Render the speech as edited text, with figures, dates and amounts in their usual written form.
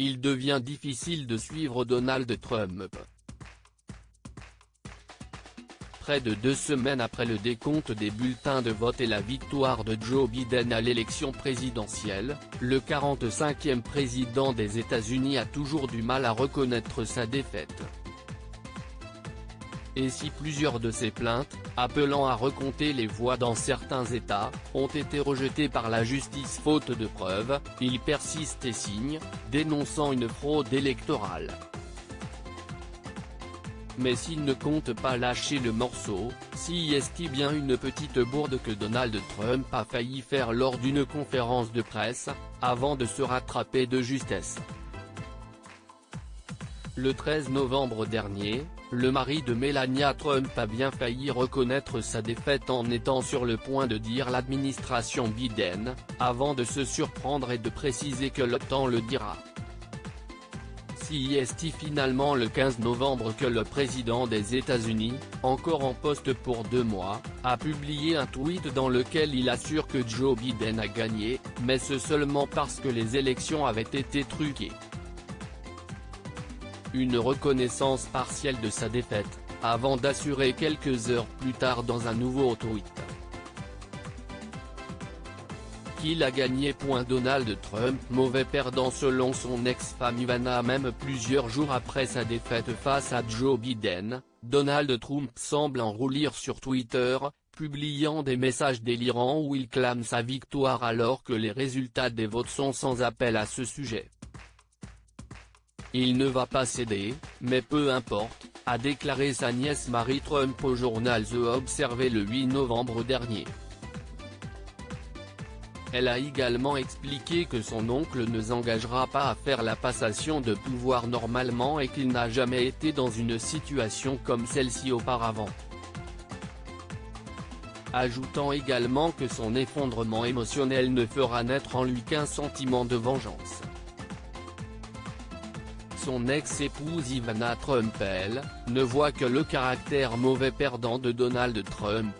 il devient difficile de suivre Donald Trump. Près de 2 semaines après le décompte des bulletins de vote et la victoire de Joe Biden à l'élection présidentielle, le 45e président des États-Unis a toujours du mal à reconnaître sa défaite. Et si plusieurs de ses plaintes, appelant à recompter les voix dans certains États, ont été rejetées par la justice faute de preuves, il persiste et signe, dénonçant une fraude électorale. Mais s'il ne compte pas lâcher le morceau, si est-ce bien une petite bourde que Donald Trump a failli faire lors d'une conférence de presse, avant de se rattraper de justesse. Le 13 novembre dernier, le mari de Melania Trump a bien failli reconnaître sa défaite en étant sur le point de dire l'administration Biden, avant de se surprendre et de préciser que le temps le dira. Si est finalement le 15 novembre que le président des États-Unis, encore en poste pour 2 mois, a publié un tweet dans lequel il assure que Joe Biden a gagné, mais ce seulement parce que les élections avaient été truquées. Une reconnaissance partielle de sa défaite, avant d'assurer quelques heures plus tard dans un nouveau tweet qu'il a gagné. Donald Trump mauvais perdant selon son ex-femme Ivana. Même plusieurs jours après sa défaite face à Joe Biden, Donald Trump semble en rouler sur Twitter, publiant des messages délirants où il clame sa victoire alors que les résultats des votes sont sans appel à ce sujet. Il ne va pas céder, mais peu importe, a déclaré sa nièce Mary Trump au journal The Observer le 8 novembre dernier. Elle a également expliqué que son oncle ne s'engagera pas à faire la passation de pouvoir normalement et qu'il n'a jamais été dans une situation comme celle-ci auparavant. Ajoutant également que son effondrement émotionnel ne fera naître en lui qu'un sentiment de vengeance. Son ex-épouse Ivana Trump, elle, ne voit que le caractère mauvais perdant de Donald Trump.